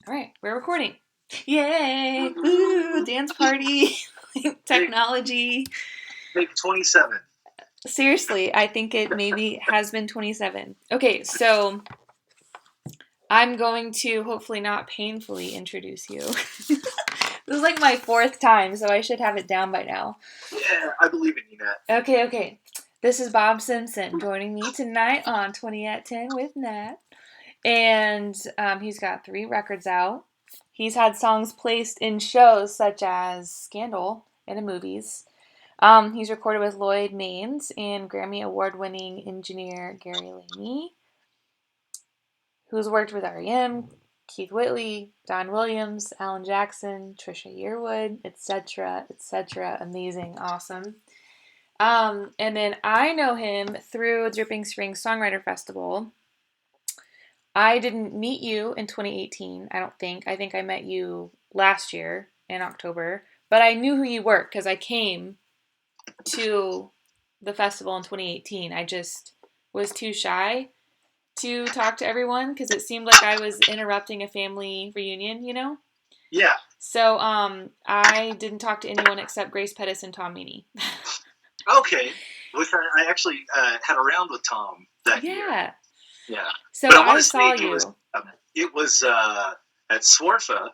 All right, we're recording. Yay! Woo! Dance party, Take, technology. take 27. Seriously, I think it maybe has been 27. Okay, so I'm going to hopefully not painfully introduce you. This is like my fourth time, so I should have it down by now. Yeah, I believe in you, Nat. Okay. This is Bob Simpson joining me tonight on 20 at 10 with Nat. And he's got 3 records out. He's had songs placed in shows such as Scandal and in movies. He's recorded with Lloyd Maines and Grammy Award-winning engineer Gary Laney, who's worked with R.E.M., Keith Whitley, Don Williams, Alan Jackson, Trisha Yearwood, etc., etc. Amazing, awesome. And then I know him through Dripping Springs Songwriter Festival. I didn't meet you in 2018, I don't think. I think I met you last year in October. But I knew who you were because I came to the festival in 2018. I just was too shy to talk to everyone because it seemed like I was interrupting a family reunion. Yeah. So I didn't talk to anyone except Grace Pettis and Tom Meany. Okay. Which I actually had a round with Tom that year. Yeah. Yeah. So But I want I to saw say you. it was at SWRFA,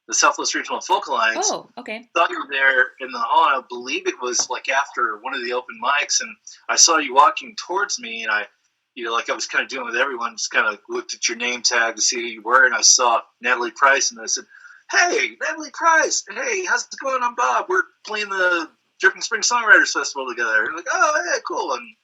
the Southwest Regional Folk Alliance. Oh, okay. I saw you there in the hall. I believe it was like after one of the open mics, and I saw you walking towards me, and like I was kind of doing with everyone, just kind of looked at your name tag to see who you were, and I saw Natalie Price, and I said, "Hey, Natalie Price! Hey, how's it going? I'm Bob. We're playing the Dripping Spring Songwriters Festival together." And like, "Oh, yeah, cool." And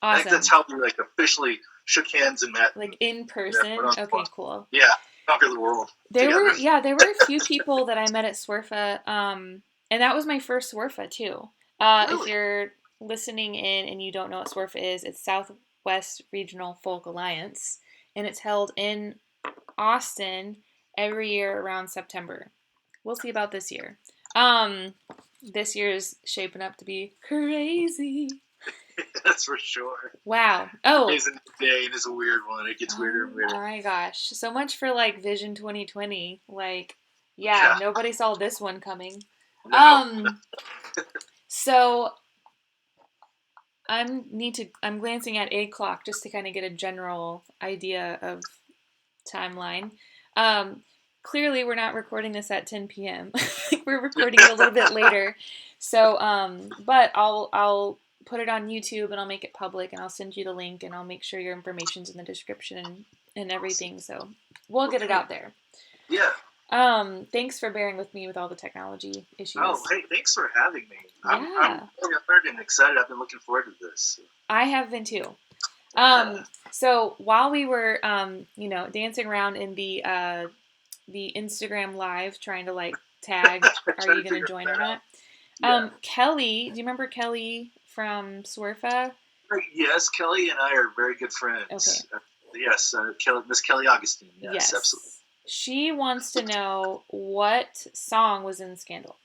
Awesome. I think that's how we like officially shook hands and met. Like in person? Yeah, okay, cool. Yeah, conquer the world. There together. were a few people that I met at SWRFA, and that was my first SWRFA too. If Really? you're listening in and you don't know what SWRFA is, it's Southwest Regional Folk Alliance, and it's held in Austin every year around September. We'll see about this year. This year's shaping up to be crazy. That's for sure. Wow. Oh. Today's a new day, and it's a weird one. It gets weirder and weirder. Oh my gosh. So much for like Vision 2020. Like, yeah, nobody saw this one coming. No. So I'm glancing at a clock just to kind of get a general idea of timeline. Clearly we're not recording this at 10 p.m. We're recording it a little bit later. So but I'll put it on YouTube and I'll make it public and I'll send you the link and I'll make sure your information's in the description and everything. So we'll get it out there. Yeah. Thanks for bearing with me with all the technology issues. Oh, hey, thanks for having me. I'm really honored and excited. I've been looking forward to this. I have been too. So while we were, dancing around in the Instagram live trying to like tag, are you going to join or not? Yeah. Kelly, do you remember Kelly from SWRFA? Yes, Kelly and I are very good friends. Okay. Yes, Miss Kelly Augustine. Yes, absolutely. She wants to know what song was in Scandal.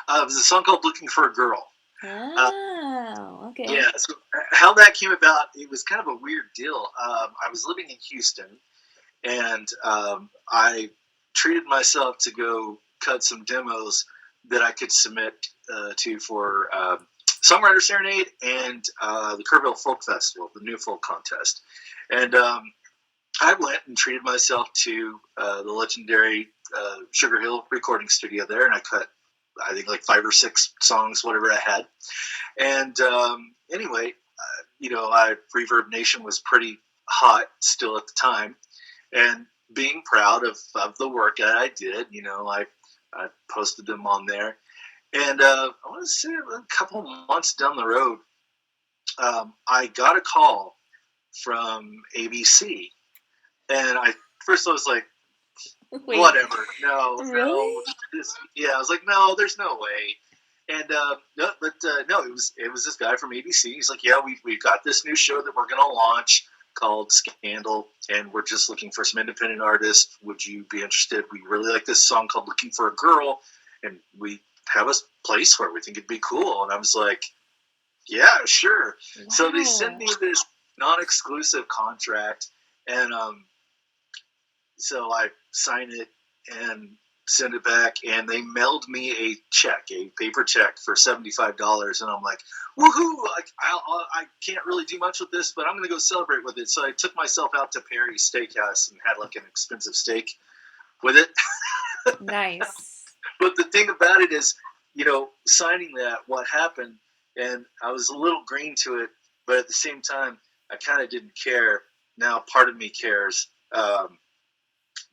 It was a song called "Looking for a Girl." Oh, okay. Yeah, so how that came about, it was kind of a weird deal. I was living in Houston, and I treated myself to go cut some demos that I could submit to for Songwriter Serenade and the Kerrville Folk Festival, the New Folk Contest. And I went and treated myself to the legendary Sugar Hill recording studio there, and I cut, I think, like 5 or 6 songs, whatever I had. And anyway, Reverb Nation was pretty hot still at the time. And being proud of the work that I did, I posted them on there. And I want to say a couple months down the road, I got a call from ABC. And first I was like, wait, whatever. No. Really? No. I was like, no, there's no way. And no, it was this guy from ABC. He's like, yeah, we've got this new show that we're going to launch called Scandal, and we're just looking for some independent artists. Would you be interested? We really like this song called "Looking for a Girl," and we have a place for it. We think it'd be cool. And I was like, yeah, sure. Wow. So they sent me this non-exclusive contract, and so I sign it and send it back, and they mailed me a paper check for $75, and I'm like, woohoo! I can't really do much with this, but I'm gonna go celebrate with it. So I took myself out to Perry's Steakhouse and had like an expensive steak with it. Nice. But the thing about it is, signing that, what happened, and I was a little green to it, but at the same time, I kind of didn't care. Now, part of me cares.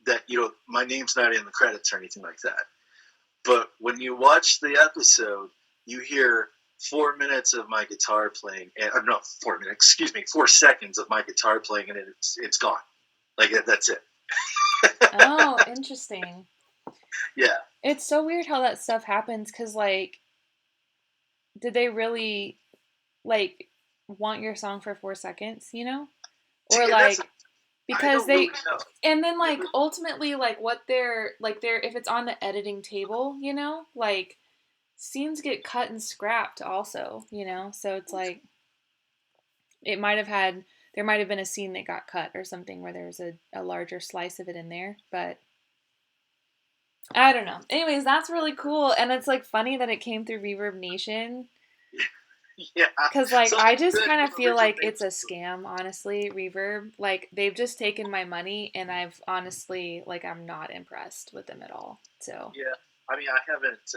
That my name's not in the credits or anything like that. But when you watch the episode, you hear 4 minutes of my guitar playing, and no, 4 minutes. Excuse me, 4 seconds of my guitar playing, and it's gone. Like that's it. Oh, interesting. Yeah. It's so weird how that stuff happens. Cause like, did they really like want your song for 4 seconds? Or See, like because they really know. and then like ultimately like what they're if it's on the editing table, like scenes get cut and scrapped also, so it's like it might have had there might have been a scene that got cut or something where there's a larger slice of it in there, but I don't know. Anyways, that's really cool, and it's like funny that it came through Reverb Nation. Yeah. Because, like, So I just good kind of for feel Reverb like it's a Nation. scam, honestly, Reverb. Like, they've just taken my money, and I've honestly, like, I'm not impressed with them at all. So, Yeah. I mean, I haven't.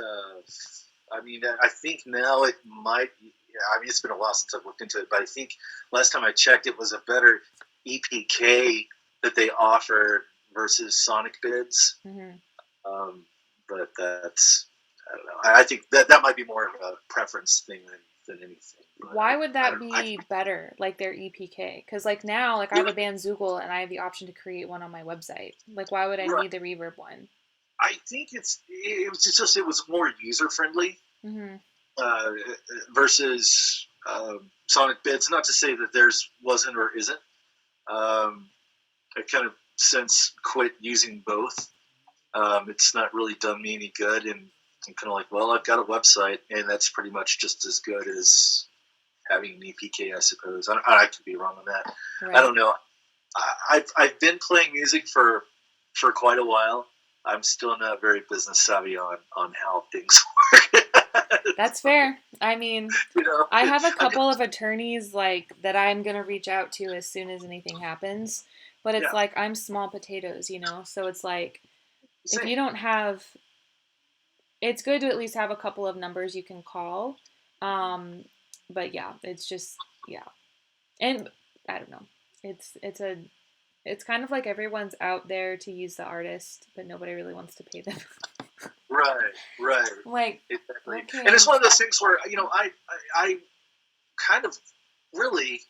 I think now it might. Yeah, I mean, it's been a while since I've looked into it, but I think last time I checked, it was a better EPK that they offered versus Sonic bids. mhm. But that's, I don't know. I think that might be more of a preference thing than anything. But Why would I that don't know. I be better, like their EPK? Because, like, now, like, I have a band Zoogle, and I have the option to create one on my website. Like, why would I right. need the Reverb one? I think it was more user friendly Hmm. uh, versus Sonic bids. Not to say that theirs wasn't or isn't. I kind of since quit using both. It's not really done me any good, and I'm kind of like, well, I've got a website, and that's pretty much just as good as having an EPK, I suppose. I could be wrong on that. I Right. don't know. I've been playing music for quite a while. I'm still not very business savvy on how things work. That's fair. I mean, you know, I have a I got, couple of attorneys like that I'm gonna reach out to as soon as anything happens. But it's yeah, like I'm small potatoes, So it's like if same. you don't have it's good to at least have a couple of numbers you can call. Um, but yeah, it's just yeah. And I don't know. It's kind of like everyone's out there to use the artist, but nobody really wants to pay them. Right, right, Like, exactly. And okay. it's one of those things where I kind of really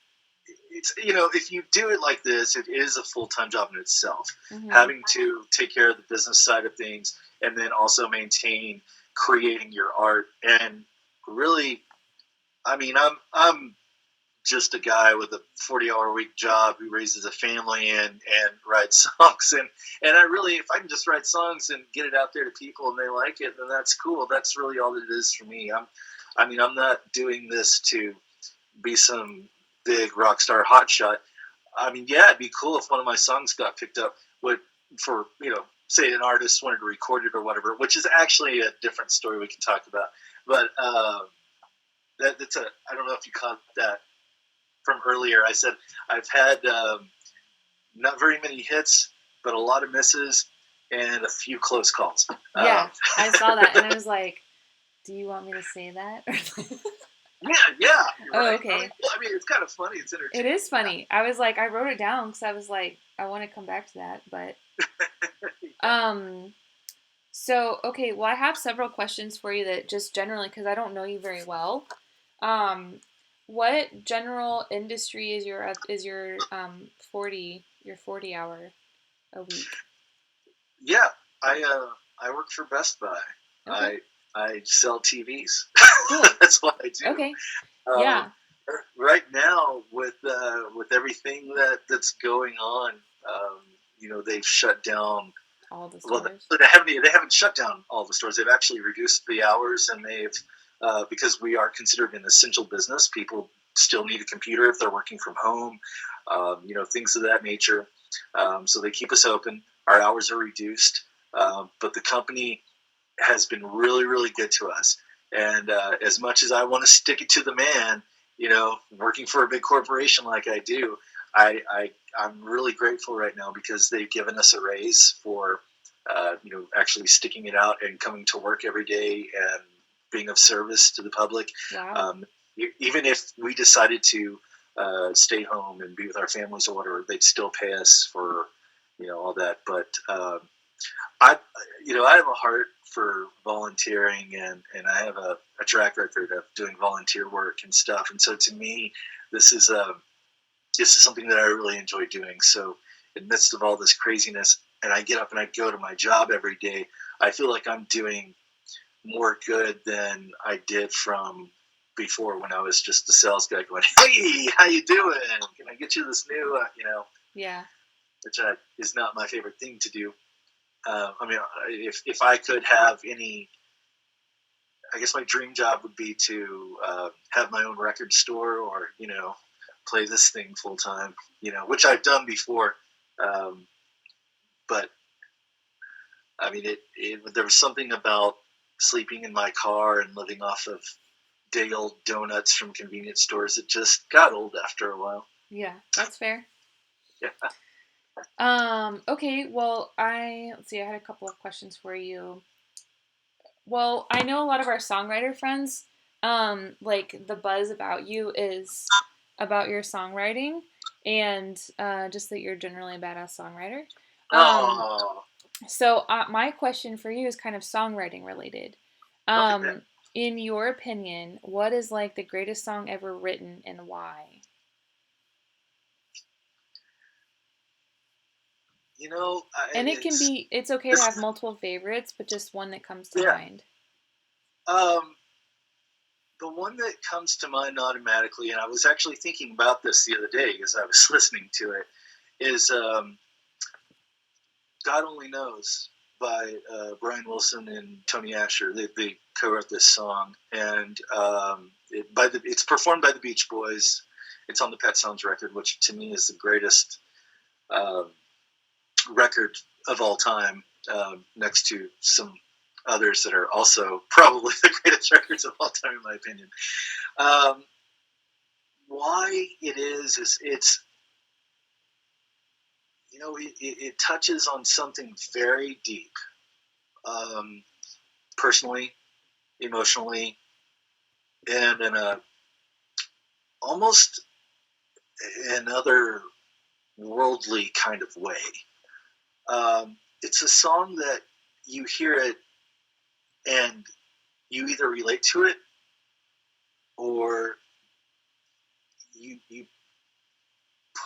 it's if you do it like this, it is a full-time job in itself, Mhm. having to take care of the business side of things and then also maintain creating your art. And really, I mean, I'm just a guy with a 40-hour week job who raises a family and writes songs, and I really, if I can just write songs and get it out there to people and they like it, then that's cool. That's really all it is for me. I'm not doing this to be some big rock star hotshot. I mean, yeah, it'd be cool if one of my songs got picked up. Would for say an artist wanted to record it or whatever, which is actually a different story we can talk about. But that's a I don't know if you caught that from earlier. I said I've had not very many hits, but a lot of misses and a few close calls. Yeah, I saw that and I was like, "Do you want me to say that?" Yeah, you're Oh, right. okay. I mean, it's kind of funny. It's It entertaining. is funny. I was like, I wrote it down because I was like, I want to come back to that, but Yeah. um. So okay, well, I have several questions for you that just generally because I don't know you very well. Um, what general industry is your 40 hour a week? Yeah, I work for Best Buy. Okay, I sell TVs. cool. That's what I do. Okay, Um, yeah, right now, with everything that's going on, they've shut down. all the Well, stores. they haven't shut down all the stores. They've actually reduced the hours, and they've because we are considered an essential business. People still need a computer if they're working from home. Things of that nature. So they keep us open. our hours are reduced, but the company has been really, really good to us. And as much as I want to stick it to the man, working for a big corporation like I do, I'm really grateful right now because they've given us a raise for, actually sticking it out and coming to work every day and being of service to the public. Wow. Even if we decided to stay home and be with our families or whatever, they'd still pay us for, all that. But I have a heart for volunteering, and I have a track record of doing volunteer work and stuff. And so to me, this is something that I really enjoy doing. So in the midst of all this craziness, and I get up and I go to my job every day, I feel like I'm doing more good than I did from before when I was just the sales guy going, "Hey, how you doing? Can I get you this new, Yeah. which is not my favorite thing to do. If I could have any, I guess my dream job would be to have my own record store or, play this thing full time, which I've done before. But I mean, there was something about sleeping in my car and living off of day old donuts from convenience stores that just got old after a while. Yeah, that's fair. Yeah. Okay, well, let's see, I had a couple of questions for you. Well, I know a lot of our songwriter friends, like the buzz about you is about your songwriting and just that you're generally a badass songwriter. Um, Oh, so my question for you is kind of songwriting related. okay. In your opinion, what is like the greatest song ever written and why? And it's okay to this, have multiple favorites, but just one that comes to yeah. mind. Um, the one that comes to mind automatically, and I was actually thinking about this the other day as I was listening to it, is God Only Knows by Brian Wilson and Tony Asher. They co-wrote this song, and it's performed by the Beach Boys. It's on the Pet Sounds record, which to me is the greatest record of all time, next to some others that are also probably the greatest records of all time, in my opinion. Why it is it's it touches on something very deep, personally, emotionally, and in a almost another worldly kind of way. It's a song that you hear it and you either relate to it or you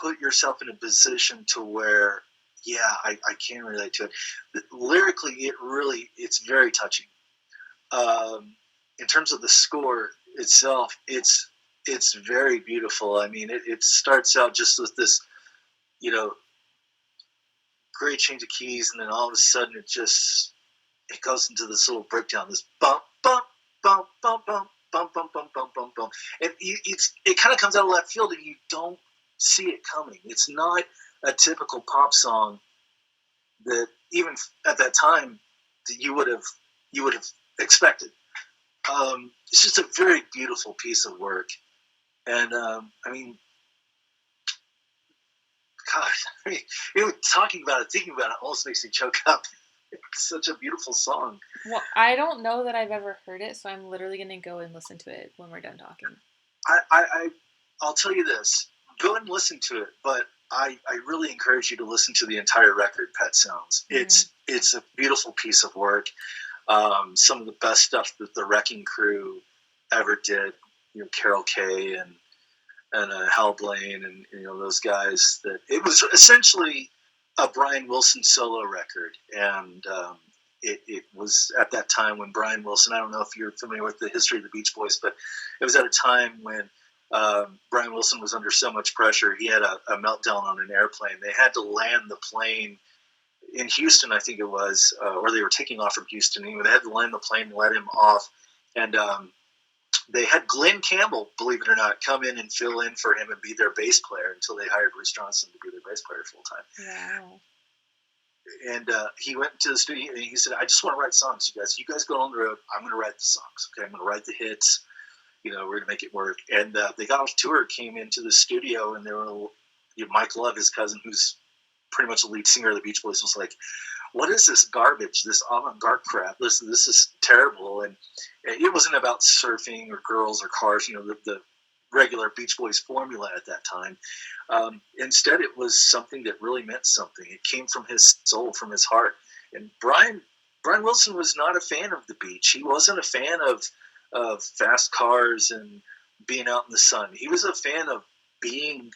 put yourself in a position to where, yeah, I can relate to it. Lyrically, it's very touching. In terms of the score itself, it's very beautiful. I mean, it starts out just with this, great change of keys, and then all of a sudden it goes into this little breakdown, this bump, bump, bump, bump, bump, bump, bump, bump, bump, bump, bump. And it kind of comes out of left field, and you don't see it coming. It's not a typical pop song that even at that time that you would have expected. It's just a very beautiful piece of work, and I mean, God, I mean, talking about it, thinking about it, almost makes me choke up. It's such a beautiful song. Well, I don't know that I've ever heard it, so I'm literally going to go and listen to it when we're done talking. I'll tell you this. Go and listen to it, but I really encourage you to listen to the entire record, Pet Sounds. Mm-hmm. It's a beautiful piece of work. Some of the best stuff that the Wrecking Crew ever did, Carol Kay and Hal Blaine and those guys. That it was essentially a Brian Wilson solo record, and it was at that time when Brian Wilson, I don't know if you're familiar with the history of the Beach Boys, but it was at a time when Brian Wilson was under so much pressure. He had a meltdown on an airplane. They had to land the plane in Houston, I think it was, or they were taking off from Houston. Anyway, they had to land the plane and let him off, and they had Glenn Campbell, believe it or not, come in and fill in for him and be their bass player until they hired Bruce Johnson to be their bass player full time. Wow. and he went to the studio and he said, "I just want to write songs, you guys. You guys go on the road. I'm going to write the songs. Okay, I'm going to write the hits. We're going to make it work." And they got off tour, came into the studio, and they were, Mike Love, his cousin, who's pretty much the lead singer of the Beach Boys, was like, "What is this garbage? This avant-garde crap? This is terrible." And it wasn't about surfing or girls or cars. The regular Beach Boys formula at that time. Instead, it was something that really meant something. It came from his soul, from his heart. And Brian Wilson was not a fan of the beach. He wasn't a fan of fast cars and being out in the sun. He was a fan of being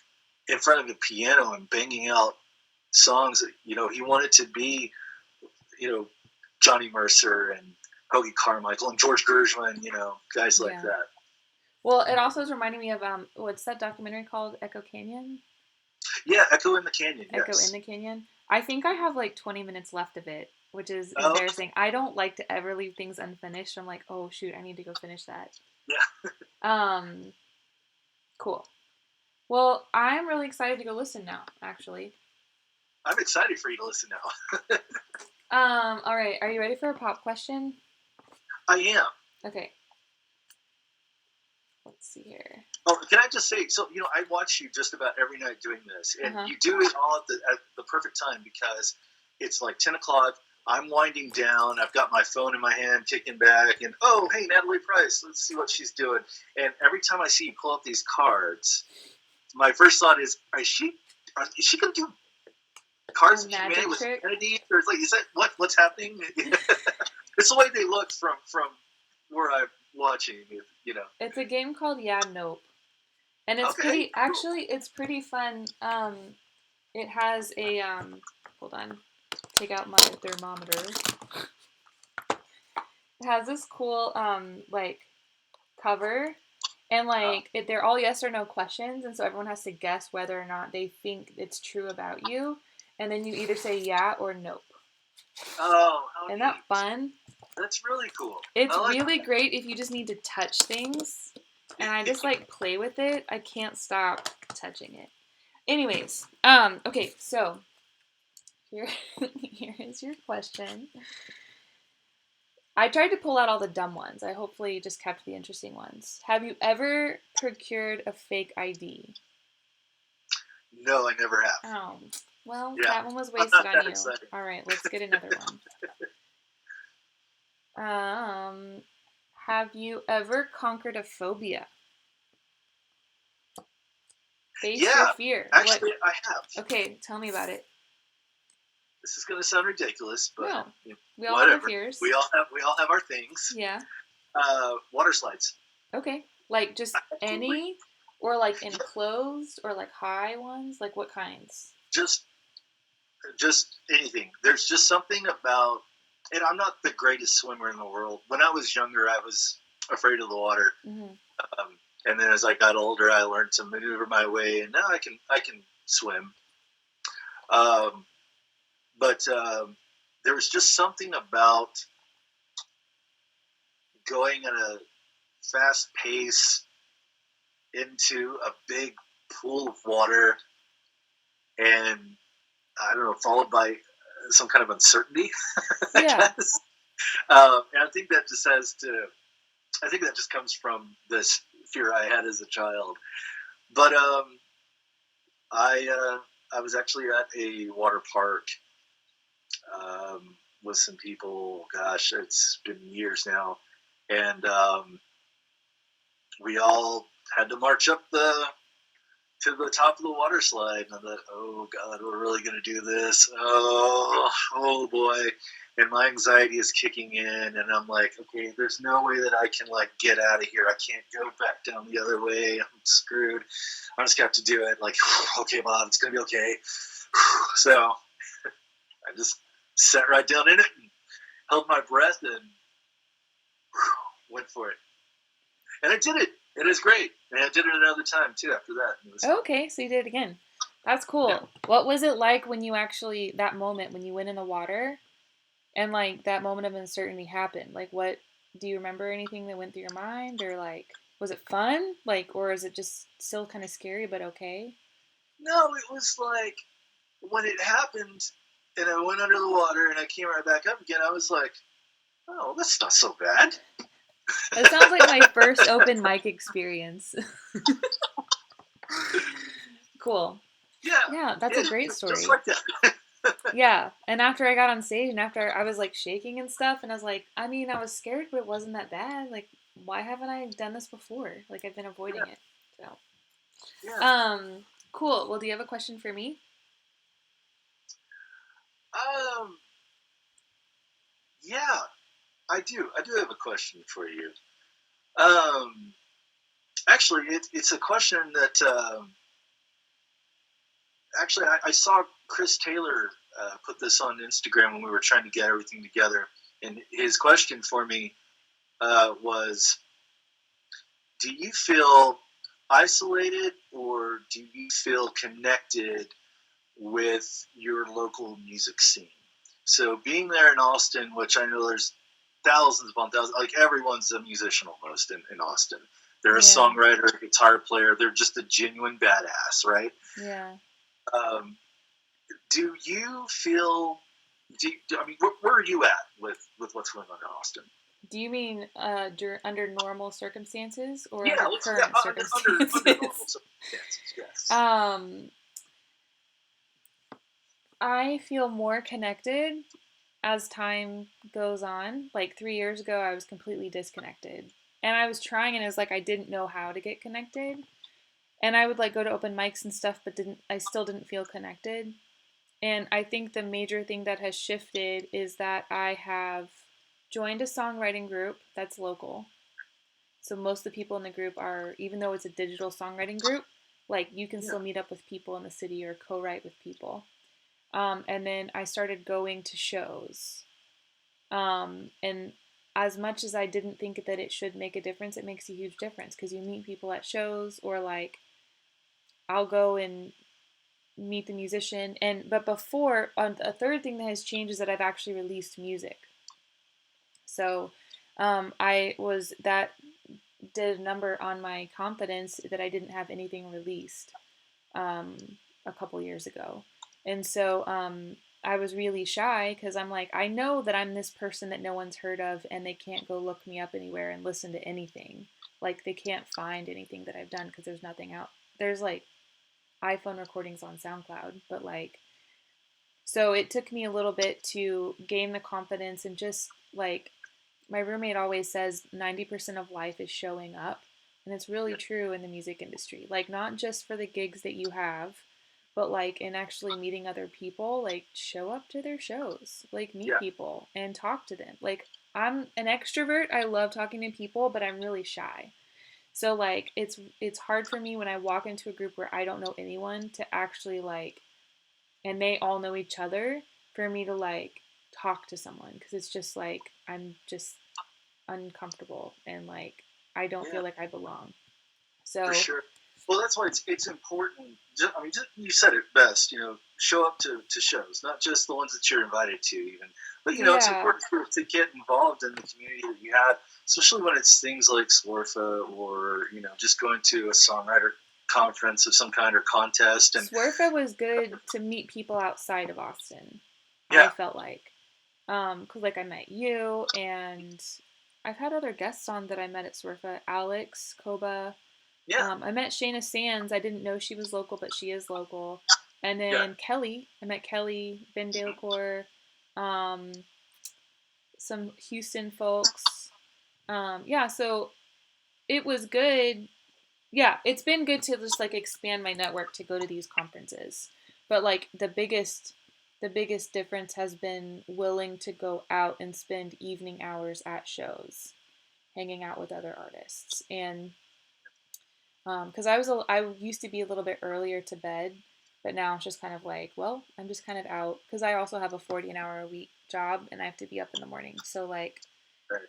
in front of a piano and banging out songs that, he wanted to be, Johnny Mercer and Hoagie Carmichael and George Gershwin, guys like that. Well, it also is reminding me of, what's that documentary called? Echo Canyon? Yeah, Echo in the Canyon, yes. Echo in the Canyon. I think I have like 20 minutes left of it, which is embarrassing. I don't like to ever leave things unfinished. I'm like, oh, shoot, I need to go finish that. Yeah. Cool. Well, I'm really excited to go listen now, actually. I'm excited for you to listen now. All right. Are you ready for a pop question? I am. Okay. Let's see here. Oh, can I just say, so, I watch you just about every night doing this, and you do it all at the perfect time, because it's like 10 o'clock, I'm winding down, I've got my phone in my hand, kicking back, and, oh, hey, Natalie Price, let's see what she's doing. And every time I see you pull up these cards, my first thought is she going to do cards of humanity with Kennedy? Or is that what's happening? It's the way they look from where I'm watching, It's a game called Yeah Nope, and it's it's pretty fun. It has a hold on, take out my thermometer. It has this cool cover, and they're all yes or no questions, and so everyone has to guess whether or not they think it's true about you, and then you either say yeah or nope. Oh, isn't that fun? That's really cool. It's really great if you just need to touch things. And I just play with it. I can't stop touching it. Anyways, okay, so here is your question. I tried to pull out all the dumb ones. I hopefully just kept the interesting ones. Have you ever procured a fake ID? No, I never have. Oh, well, that one was wasted on you. Exciting. All right, let's get another one. Have you ever conquered a phobia? Face your fear. Actually, I have. Okay, tell me about it. This is going to sound ridiculous, but no, we all have our fears. We all have our things. Yeah. Water slides. Okay, just any, or enclosed, or high ones. What kinds? Just anything. There's just something about. And I'm not the greatest swimmer in the world. When I was younger, I was afraid of the water. Mm-hmm. And then as I got older, I learned to maneuver my way, and now I can swim. But there was just something about going at a fast pace into a big pool of water, and I don't know, followed by some kind of uncertainty. Yeah. And I think that just comes from this fear I had as a child. But I was actually at a water park with some people. Gosh, it's been years now, and we all had to march up to the top of the water slide, and I thought, oh God, we're really going to do this. Oh boy. And my anxiety is kicking in, and I'm like, okay, there's no way that I can get out of here. I can't go back down the other way. I'm screwed. I'm just going to have to do it. Okay, Bob, it's going to be okay. So I just sat right down in it and held my breath and went for it. And I did it. It is great. And I did it another time, too, after that. Okay, so you did it again. That's cool. Yeah. What was it like when you actually, that moment when you went in the water and, that moment of uncertainty happened? What, do you remember anything that went through your mind? Or, was it fun? Or is it just still kind of scary but okay? No, it was when it happened, and I went under the water, and I came right back up again. I was like, oh, that's not so bad. That sounds like my first open mic experience. Cool. Yeah, that's a great just story. like that. Yeah, and after I got on stage and after I was like shaking and stuff, and I was like, I mean, I was scared, but it wasn't that bad. Like, why haven't I done this before? Like, I've been avoiding Yeah, it. So, yeah. cool. Well, do you have a question for me? Um, yeah, I do. I do have a question for you. Um, actually, it's a question that I saw Chris Taylor put this on Instagram when we were trying to get everything together, and his question for me was, do you feel isolated or do you feel connected with your local music scene? So being there in Austin, which I know there's thousands upon thousands, like everyone's a musician almost in Austin. They're a Yeah. songwriter, a guitar player. They're just a genuine badass, right? Yeah. Um, do you feel? I mean, where are you at with what's going on in Austin? Do you mean under normal circumstances or Yeah, under current under normal circumstances? circumstances, yes. I feel more connected as time goes on. Like 3 years ago, I was completely disconnected. And I was trying, and it was like I didn't know how to get connected. And I would like go to open mics and stuff, but I still didn't feel connected. And I think the major thing that has shifted is that I have joined a songwriting group that's local. So most of the people in the group are, even though it's a digital songwriting group, like you can Yeah, still meet up with people in the city or co-write with people. And then I started going to shows. And as much as I didn't think that it should make a difference, it makes a huge difference because you meet people at shows or like I'll go and meet the musician. And but before, a third thing that has changed is that I've actually released music. So I was that did a number on my confidence that I didn't have anything released um, a couple years ago. And so I was really shy because I'm like, I know that I'm this person that no one's heard of and they can't go look me up anywhere and listen to anything. Like, they can't find anything that I've done because there's nothing out. There's like iPhone recordings on SoundCloud, but like, so it took me a little bit to gain the confidence and just like, my roommate always says 90% of life is showing up. And it's really yeah, true in the music industry. Like, not just for the gigs that you have, but like in actually meeting other people, like show up to their shows, like meet yeah, people and talk to them. Like, I'm an extrovert. I love talking to people, but I'm really shy. So like it's hard for me when I walk into a group where I don't know anyone to actually like and they all know each other for me to like talk to someone because it's just like I'm just uncomfortable and like I don't yeah. feel like I belong. For So sure. Well, that's why it's important. I mean, you said it best. Show up to shows, not just the ones that you're invited to, even. But it's yeah, important to get involved in the community that you have, especially when it's things like Swarfa or just going to a songwriter conference of some kind or contest. And Swerfa was good to meet people outside of Austin. I yeah, felt like, cause like I met you and I've had other guests on that I met at Swerfa. Alex, Koba. yeah, I met Shayna Sands. I didn't know she was local, but she is local. And yeah, then Kelly. I met Kelly, Ben Delacour, um, some Houston folks. Yeah, so it was good. Yeah, it's been good to just like expand my network to go to these conferences. But like the biggest difference has been willing to go out and spend evening hours at shows, hanging out with other artists. And because I used to be a little bit earlier to bed, but now it's just kind of like, well, I'm just kind of out because I also have a 40 an hour a week job and I have to be up in the morning. So like, right.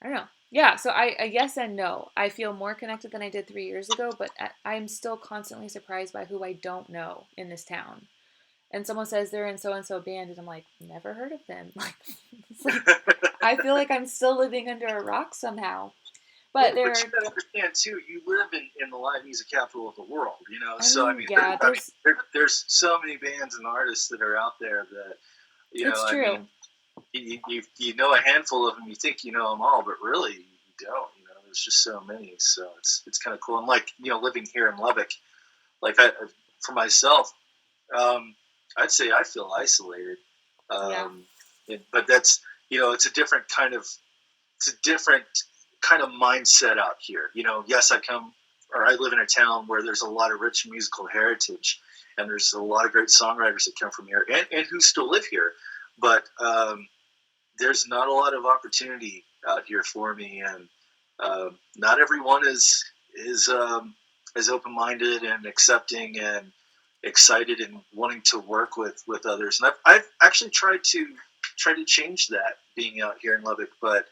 I don't know. Yeah, so I yes and no. I feel more connected than I did 3 years ago, but I'm still constantly surprised by who I don't know in this town. And someone says they're in so and so band, and I'm like, never heard of them. Like, it's like I feel like I'm still living under a rock somehow. But But you gotta understand too. You live in the live music capital of the world, you know. yeah, There's so many bands and artists that are out there that, you know. It's true. You know a handful of them. You think you know them all, but really you don't. You know, there's just so many. So it's kind of cool. And like, you know, living here in Lubbock, like for myself, I'd say I feel isolated. But that's, you know, it's a different kind of mindset out here. You know, yes, I live in a town where there's a lot of rich musical heritage, and there's a lot of great songwriters that come from here and who still live here. But there's not a lot of opportunity out here for me, and not everyone is as open-minded and accepting and excited and wanting to work with others. And I've actually tried to change that being out here in Lubbock, but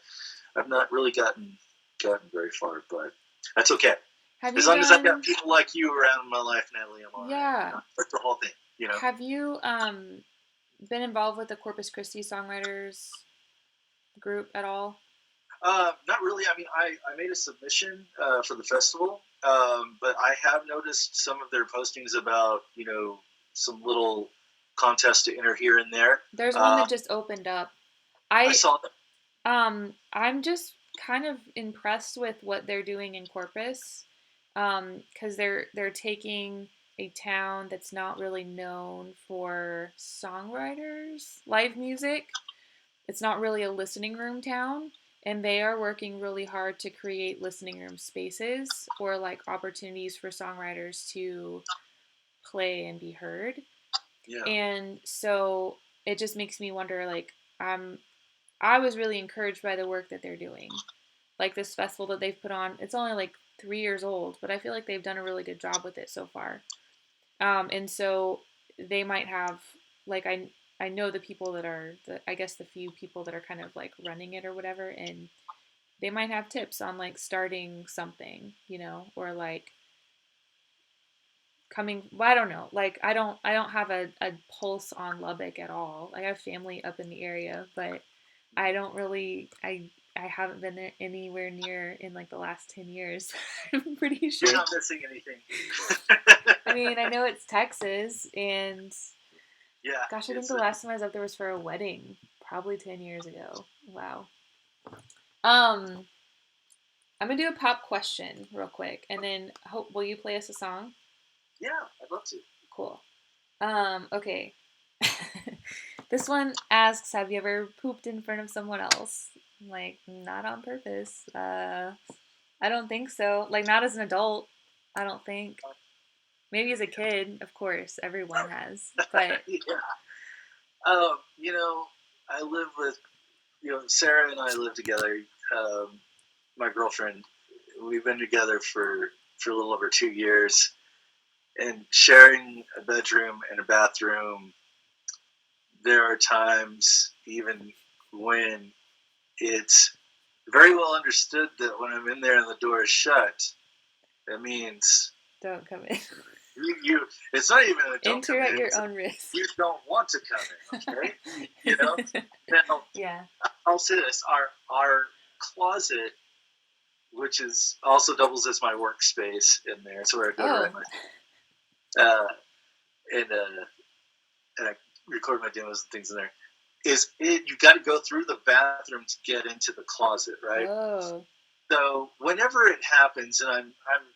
I've not really gotten very far. But that's okay. As long as I've got people like you around in my life, Natalie, I'm all right. You know? That's the whole thing, you know. Have you been involved with the Corpus Christi songwriters group at all? Not really. I mean, I made a submission for the festival, but I have noticed some of their postings about, you know, some little contests to enter here and there. There's one that just opened up. I saw that. I'm just kind of impressed with what they're doing in Corpus, because they're taking a town that's not really known for songwriters, live music. It's not really a listening room town, and they are working really hard to create listening room spaces or like opportunities for songwriters to play and be heard. Yeah. And so it just makes me wonder, like, I was really encouraged by the work that they're doing. Like this festival that they've put on, it's only like 3 years old, but I feel like they've done a really good job with it so far. And so they might have, like, I know the people that are, I guess the few people that are kind of like running it or whatever, and they might have tips on like starting something, you know, or like well, I don't know. Like I don't have a pulse on Lubbock at all. I have family up in the area, but I don't really I haven't been there anywhere near in like the last 10 years. I'm pretty sure. You're not missing anything. I mean, I know it's Texas, and yeah. Gosh, I think the last time I was up there was for a wedding, probably 10 years ago. Wow. I'm gonna do a pop question real quick, and then will you play us a song? Yeah, I'd love to. Cool. Okay. This one asks, have you ever pooped in front of someone else? Like, not on purpose. I don't think so. Like, not as an adult, I don't think. Maybe as a kid, of course, everyone has. But yeah. You know, I live with, you know, Sarah and I live together. My girlfriend, we've been together for a little over 2 years, and sharing a bedroom and a bathroom. There are times even when it's very well understood that when I'm in there and the door is shut, that means don't come in. You it's not even a don't enter come at in, your own risk. You don't want to come in, okay? You know? Now, yeah. I'll say this: our closet, which is also doubles as my workspace in there, it's where I go to write my and I record my demos and things in there. You got to go through the bathroom to get into the closet, right? Oh. So whenever it happens, and I'm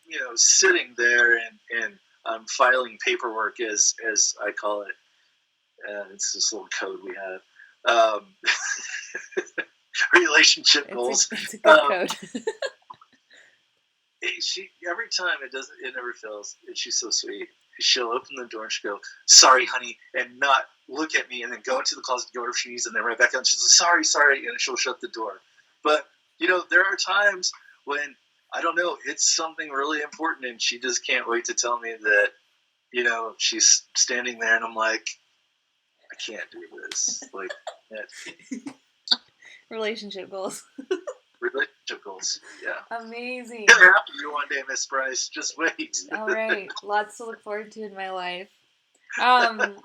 you know, sitting there and I'm filing paperwork, as I call it, it's this little code we have, relationship goals. It's a good code. She every time it never fails. She's so sweet. She'll open the door and she'll go, "Sorry, honey," and not look at me, and then go into the closet, go to her shoes, and then right back out. She's like, "Sorry," and she'll shut the door. But you know, there are times when I don't know, it's something really important, and she just can't wait to tell me that, you know, she's standing there, and I'm like, I can't do this. Like, relationship goals. Relationship goals, yeah. Amazing. It'll happen to you one day, Miss Price. Just wait. All right, lots to look forward to in my life. Awesome.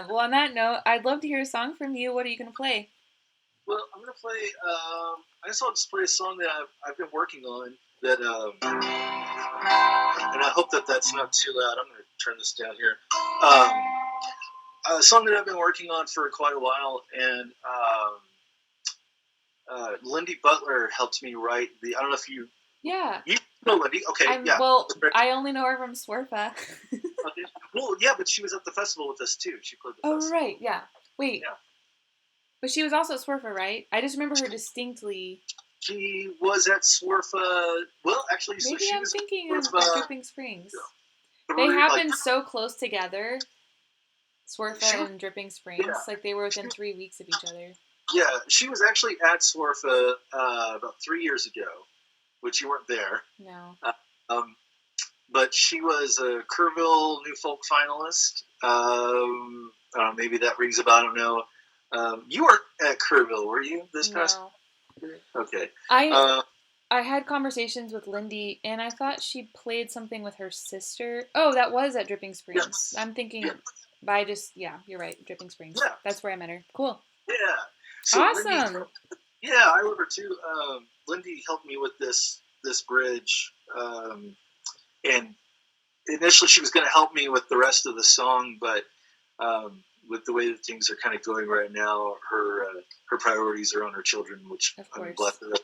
Well, on that note, I'd love to hear a song from you. What are you gonna play? Well, I'm gonna play. I guess I'll just play a song that I've been working on. That and I hope that that's not too loud. I'm gonna turn this down here. A song that I've been working on for quite a while, and Lindy Butler helped me write the. I don't know if you. Yeah. You know Lindy? Okay. Yeah. Well, I only know her from Swerfa. Okay. Well, yeah, but she was at the festival with us too. She played with us. Oh right, yeah. Wait. Yeah. But she was also at Swerfa, right? I just remember her distinctly. She was at Swerfa. Well, actually, maybe she I'm was thinking of Dripping Springs. Yeah. They happened so close together. Swerfa and Dripping Springs, yeah. like they were within 3 weeks of each other. Yeah, she was actually at Swerfa about 3 years ago, which you weren't there. No. But she was a Kerrville New Folk finalist. Maybe that rings a bell. I don't know. You weren't at Kerrville, were you? This past? Okay. I had conversations with Lindy, and I thought she played something with her sister. Oh, that was at Dripping Springs. Yes. I'm thinking, you're right, Dripping Springs. Yeah. That's where I met her. Cool. Yeah. So awesome. Lindy, I love her too. Lindy helped me with this bridge, and initially she was going to help me with the rest of the song, but with the way that things are kind of going right now, her priorities are on her children, which I'm blessed. That's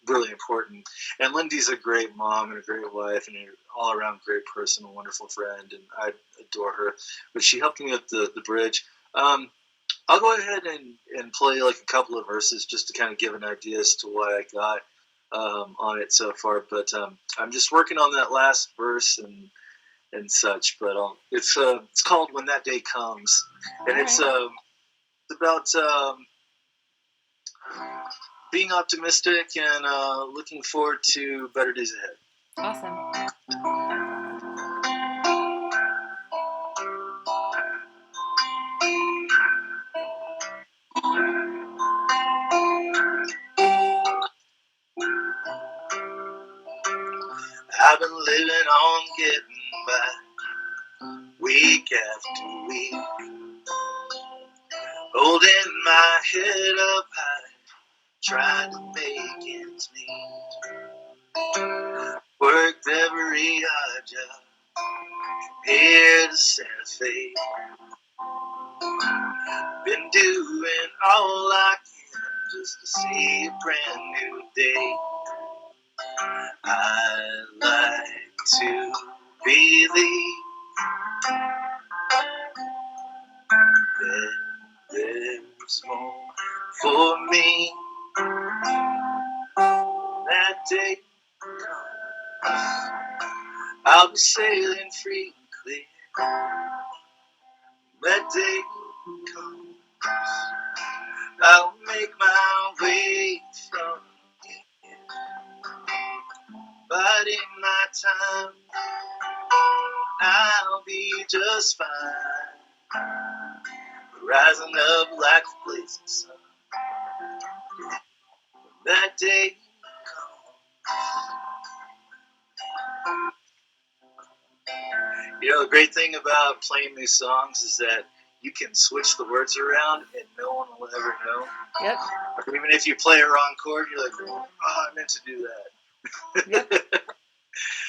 really important. And Lindy's a great mom and a great wife and an all-around great person, a wonderful friend, and I adore her. But she helped me with the bridge. I'll go ahead and play like a couple of verses just to kind of give an idea as to what I got on it so far. But I'm just working on that last verse and such. But it's called "When That Day Comes," and it's about being optimistic and looking forward to better days ahead. Awesome. I've been living on getting by week after week, holding my head up high, trying to make ends meet. Worked every odd job, here to Santa Fe. Been doing all I can just to see a brand new day. I like to believe that there's more for me. That day comes, I'll be sailing free and clear. That day comes, I'll make my way from here. But in my time, I'll be just fine. Rising up like a blazing sun. That day comes. You know, the great thing about playing these songs is that you can switch the words around and no one will ever know. Yep. Or even if you play a wrong chord, you're like, oh, I meant to do that. Yep.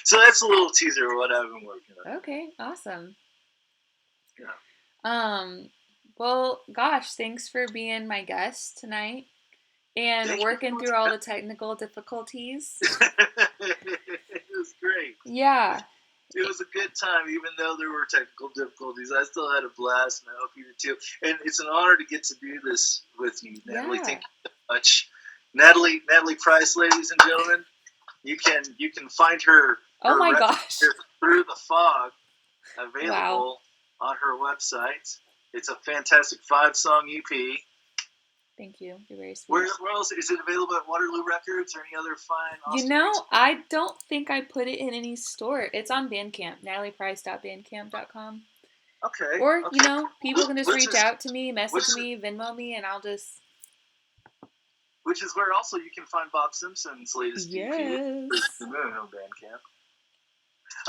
So that's a little teaser of what I've been working on. Okay, awesome. Yeah. Well, gosh, thanks for being my guest tonight and working through all the technical difficulties. It was great. Yeah. It was a good time, even though there were technical difficulties. I still had a blast, and I hope you did too. And it's an honor to get to do this with you, Natalie. Yeah. Thank you so much, Natalie Price, ladies and gentlemen. You can find her. Oh my gosh! Through the Fog, available on her website. It's a fantastic 5-song EP. Thank you. You're very sweet. Where else is it available at Waterloo Records or any other fine? You know, I don't think I put it in any store. It's on Bandcamp, natalieprice.bandcamp.com. Okay. Or, you know, people can just reach out to me, message me, Venmo me, and I'll just... Which is where also you can find Bob Simpson's latest EP. Yes. The Moon on Bandcamp.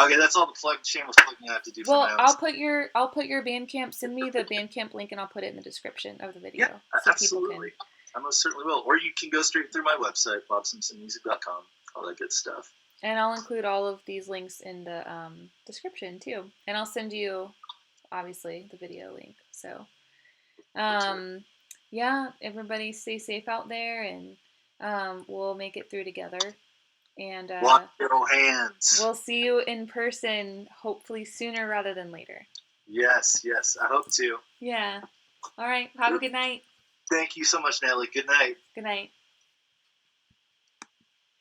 Okay, that's all the shameless plugging I have to do for now. I'll put your Bandcamp, send me the Bandcamp link and I'll put it in the description of the video. Yeah, so absolutely. People can I most certainly will. Or you can go straight through my website, bobsimpsonmusic.com, all that good stuff. And I'll include all of these links in the description too. And I'll send you, obviously, the video link. So, yeah, everybody stay safe out there, and we'll make it through together. And Wash your hands. We'll see you in person, hopefully sooner rather than later. Yes, I hope to. Yeah. All right. Have a good night. Thank you so much, Natalie. Good night. Good night.